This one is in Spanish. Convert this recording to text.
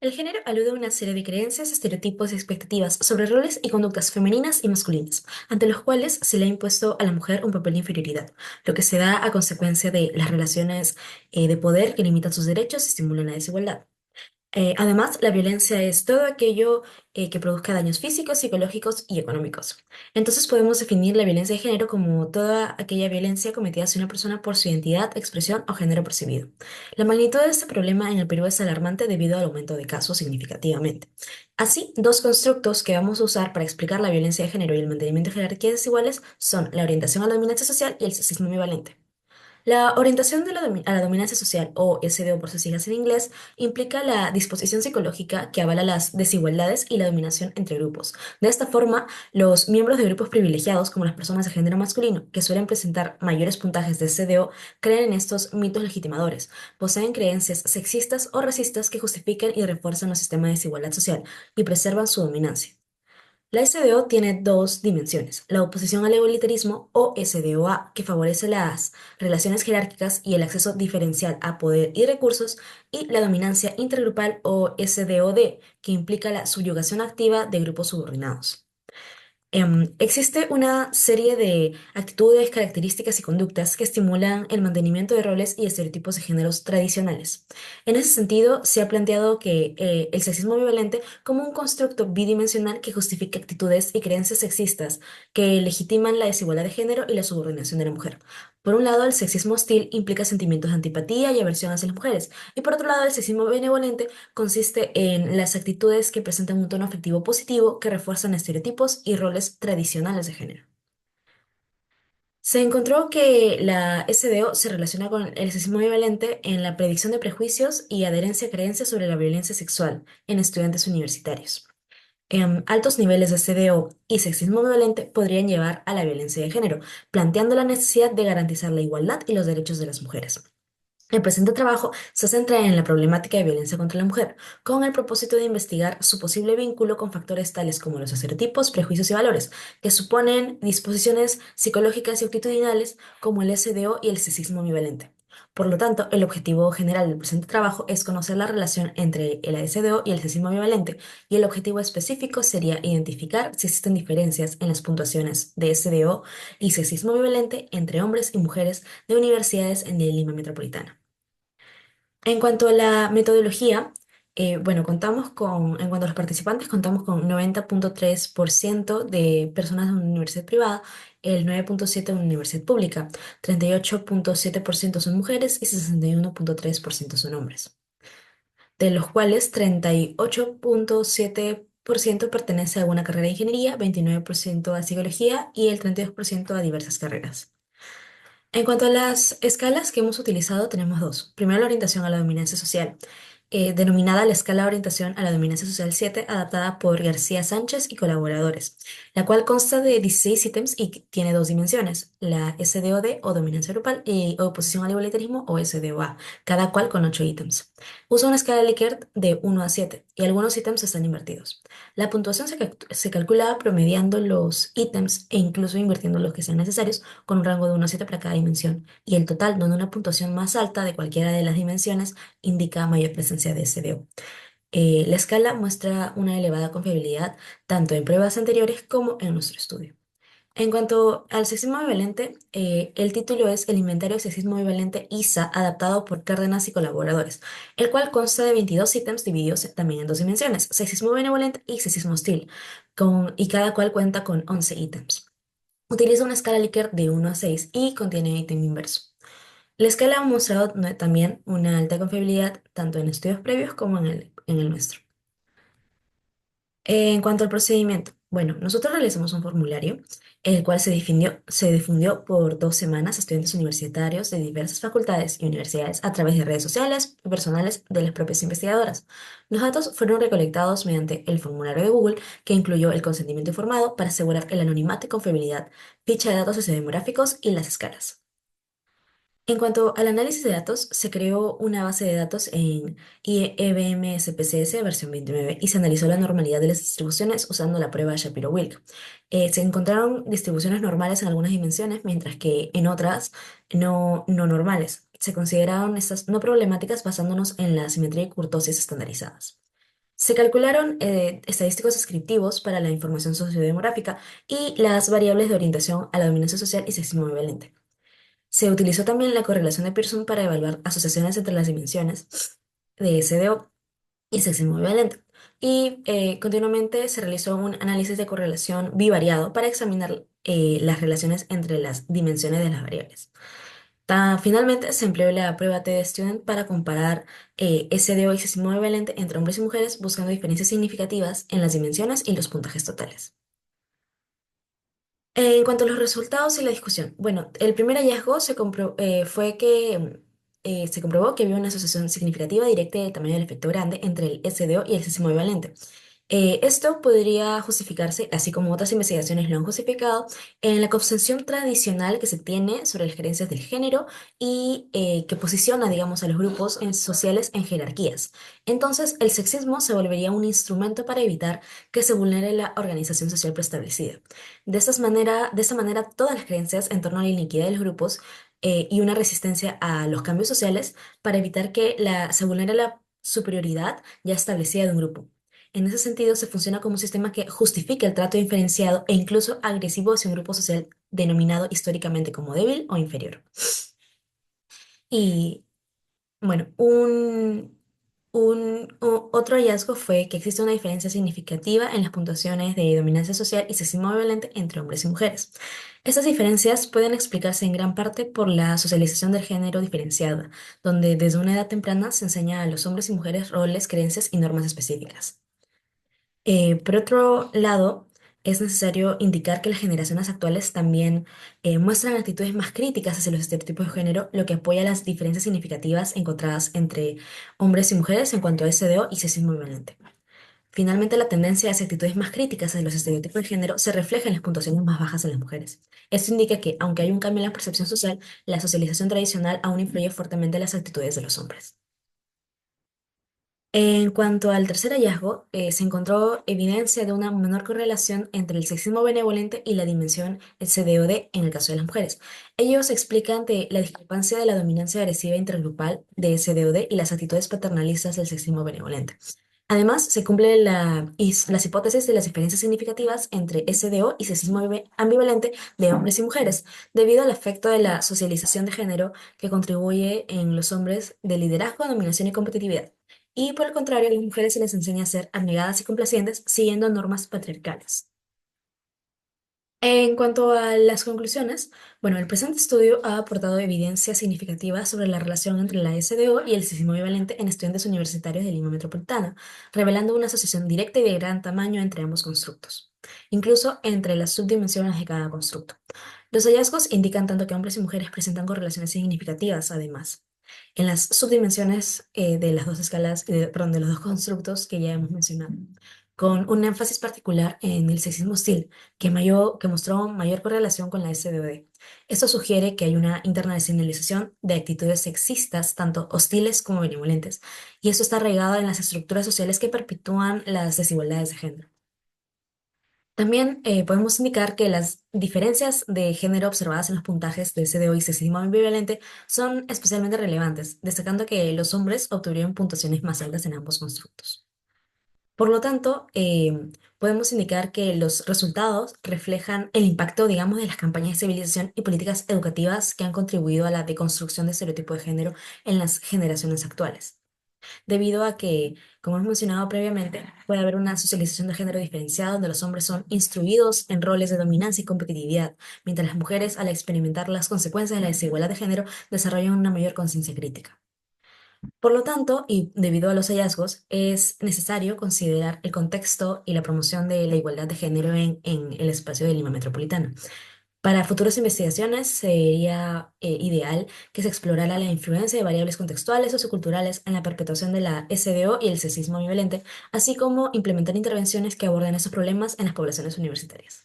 El género alude a una serie de creencias, estereotipos y expectativas sobre roles y conductas femeninas y masculinas, ante los cuales se le ha impuesto a la mujer un papel de inferioridad, lo que se da a consecuencia de las relaciones de poder que limitan sus derechos y estimulan la desigualdad. Además, la violencia es todo aquello que produzca daños físicos, psicológicos y económicos. Entonces podemos definir la violencia de género como toda aquella violencia cometida hacia una persona por su identidad, expresión o género percibido. La magnitud de este problema en el Perú es alarmante debido al aumento de casos significativamente. Así, dos constructos que vamos a usar para explicar la violencia de género y el mantenimiento de jerarquías desiguales son la orientación a la dominancia social y el sexismo ambivalente. La orientación de a la dominancia social, o SDO por sus siglas en inglés, implica la disposición psicológica que avala las desigualdades y la dominación entre grupos. De esta forma, los miembros de grupos privilegiados, como las personas de género masculino, que suelen presentar mayores puntajes de SDO, creen en estos mitos legitimadores, poseen creencias sexistas o racistas que justifican y refuerzan los sistemas de desigualdad social y preservan su dominancia. La SDO tiene dos dimensiones: la oposición al igualitarismo o SDOA, que favorece las relaciones jerárquicas y el acceso diferencial a poder y recursos, y la dominancia intergrupal o SDOD, que implica la subyugación activa de grupos subordinados. Existe una serie de actitudes, características y conductas que estimulan el mantenimiento de roles y estereotipos de géneros tradicionales. En ese sentido, se ha planteado que el sexismo ambivalente como un constructo bidimensional que justifica actitudes y creencias sexistas que legitiman la desigualdad de género y la subordinación de la mujer. Por un lado, el sexismo hostil implica sentimientos de antipatía y aversión hacia las mujeres, y por otro lado, el sexismo benevolente consiste en las actitudes que presentan un tono afectivo positivo que refuerzan estereotipos y roles tradicionales de género. Se encontró que la SDO se relaciona con el sexismo ambivalente en la predicción de prejuicios y adherencia a creencias sobre la violencia sexual en estudiantes universitarios. Altos niveles de SDO y sexismo ambivalente podrían llevar a la violencia de género, planteando la necesidad de garantizar la igualdad y los derechos de las mujeres. El presente trabajo se centra en la problemática de violencia contra la mujer, con el propósito de investigar su posible vínculo con factores tales como los estereotipos, prejuicios y valores, que suponen disposiciones psicológicas y actitudinales como el SDO y el sexismo ambivalente. Por lo tanto, el objetivo general del presente trabajo es conocer la relación entre el SDO y el sexismo ambivalente, y el objetivo específico sería identificar si existen diferencias en las puntuaciones de SDO y sexismo ambivalente entre hombres y mujeres de universidades en Lima Metropolitana. En cuanto a la metodología, en cuanto a los participantes, contamos con 90,3% de personas de una universidad privada, el 9,7% de una universidad pública, 38,7% son mujeres y 61,3% son hombres, de los cuales 38,7% pertenece a alguna carrera de ingeniería, 29% a psicología y el 32% a diversas carreras. En cuanto a las escalas que hemos utilizado, tenemos dos. Primero, la orientación a la dominancia social, denominada la escala de orientación a la dominancia social 7, adaptada por García Sánchez y colaboradores, la cual consta de 16 ítems y tiene dos dimensiones: la SDOD o dominancia grupal y oposición al igualitarismo o SDOA, cada cual con 8 ítems. Usa una escala Likert de 1 a 7 y algunos ítems están invertidos. La puntuación se calcula promediando los ítems e incluso invirtiendo los que sean necesarios, con un rango de 1 a 7 para cada dimensión, y el total, donde una puntuación más alta de cualquiera de las dimensiones indica mayor presencia de SDO. La escala muestra una elevada confiabilidad tanto en pruebas anteriores como en nuestro estudio. En cuanto al sexismo ambivalente, el título es El Inventario de Sexismo Ambivalente ISA, adaptado por Cárdenas y colaboradores, el cual consta de 22 ítems divididos también en dos dimensiones: sexismo benevolente y sexismo hostil, y cada cual cuenta con 11 ítems. Utiliza una escala Likert de 1 a 6 y contiene ítem inverso. La escala ha mostrado también una alta confiabilidad tanto en estudios previos como en el nuestro. En cuanto al procedimiento, bueno, nosotros realizamos un formulario, el cual se difundió por 2 semanas a estudiantes universitarios de diversas facultades y universidades a través de redes sociales y personales de las propias investigadoras. Los datos fueron recolectados mediante el formulario de Google, que incluyó el consentimiento informado para asegurar el anonimato y confiabilidad, ficha de datos sociodemográficos y las escalas. En cuanto al análisis de datos, se creó una base de datos en IEBM-SPSS versión 29 y se analizó la normalidad de las distribuciones usando la prueba Shapiro-Wilk. Se encontraron distribuciones normales en algunas dimensiones, mientras que en otras no normales. Se consideraron estas no problemáticas basándonos en la simetría y kurtosis estandarizadas. Se calcularon estadísticos descriptivos para la información sociodemográfica y las variables de orientación a la dominancia social y sexismo bivalente. Se utilizó también la correlación de Pearson para evaluar asociaciones entre las dimensiones de SDO y sexismo bivalente. Y continuamente se realizó un análisis de correlación bivariado para examinar las relaciones entre las dimensiones de las variables. Finalmente, se empleó la prueba T-Student para comparar SDO y sexismo bivalente entre hombres y mujeres, buscando diferencias significativas en las dimensiones y los puntajes totales. En cuanto a los resultados y la discusión, bueno, el primer hallazgo fue que se comprobó que había una asociación significativa directa de tamaño del efecto grande entre el SDO y el sismo bivalente. Esto podría justificarse, así como otras investigaciones lo han justificado, en la concepción tradicional que se tiene sobre las creencias del género y que posiciona, digamos, a los grupos sociales en jerarquías. Entonces, el sexismo se volvería un instrumento para evitar que se vulnere la organización social preestablecida. De esta manera, todas las creencias en torno a la iniquidad de los grupos y una resistencia a los cambios sociales para evitar que se vulnere la superioridad ya establecida de un grupo. En ese sentido, se funciona como un sistema que justifica el trato diferenciado e incluso agresivo hacia un grupo social denominado históricamente como débil o inferior. Y bueno, otro hallazgo fue que existe una diferencia significativa en las puntuaciones de dominancia social y sexismo violento entre hombres y mujeres. Estas diferencias pueden explicarse en gran parte por la socialización del género diferenciada, donde desde una edad temprana se enseña a los hombres y mujeres roles, creencias y normas específicas. Por otro lado, es necesario indicar que las generaciones actuales también muestran actitudes más críticas hacia los estereotipos de género, lo que apoya las diferencias significativas encontradas entre hombres y mujeres en cuanto a SDO y sexismo violento. Finalmente, la tendencia hacia actitudes más críticas hacia los estereotipos de género se refleja en las puntuaciones más bajas en las mujeres. Esto indica que, aunque hay un cambio en la percepción social, la socialización tradicional aún influye fuertemente en las actitudes de los hombres. En cuanto al tercer hallazgo, se encontró evidencia de una menor correlación entre el sexismo benevolente y la dimensión CDOD en el caso de las mujeres. Ellos explican de la discrepancia de la dominancia agresiva intergrupal de CDOD y las actitudes paternalistas del sexismo benevolente. Además, se cumplen las hipótesis de las diferencias significativas entre SDO y sexismo ambivalente de hombres y mujeres, debido al efecto de la socialización de género que contribuye en los hombres de liderazgo, dominación y competitividad. Y por el contrario, a las mujeres se les enseña a ser abnegadas y complacientes siguiendo normas patriarcales. En cuanto a las conclusiones, bueno, el presente estudio ha aportado evidencia significativa sobre la relación entre la SDO y el sismo bivalente en estudiantes universitarios de Lima Metropolitana, revelando una asociación directa y de gran tamaño entre ambos constructos, incluso entre las subdimensiones de cada constructo. Los hallazgos indican tanto que hombres y mujeres presentan correlaciones significativas, además, en las subdimensiones de las dos escalas, perdón, de los dos constructos que ya hemos mencionado, con un énfasis particular en el sexismo hostil que mostró mayor correlación con la SDOD. Esto sugiere que hay una internacionalización de actitudes sexistas, tanto hostiles como benevolentes, y eso está arraigado en las estructuras sociales que perpetúan las desigualdades de género. También podemos indicar que las diferencias de género observadas en los puntajes de CDO y sexismo ambivalente son especialmente relevantes, destacando que los hombres obtuvieron puntuaciones más altas en ambos constructos. Por lo tanto, podemos indicar que los resultados reflejan el impacto, digamos, de las campañas de civilización y políticas educativas que han contribuido a la deconstrucción de estereotipos de género en las generaciones actuales, debido a que, como hemos mencionado previamente, puede haber una socialización de género diferenciada donde los hombres son instruidos en roles de dominancia y competitividad, mientras las mujeres, al experimentar las consecuencias de la desigualdad de género, desarrollan una mayor conciencia crítica. Por lo tanto, y debido a los hallazgos, es necesario considerar el contexto y la promoción de la igualdad de género en el espacio de Lima Metropolitana. Para futuras investigaciones sería ideal que se explorara la influencia de variables contextuales o socioculturales en la perpetuación de la SDO y el sexismo ambivalente, así como implementar intervenciones que aborden esos problemas en las poblaciones universitarias.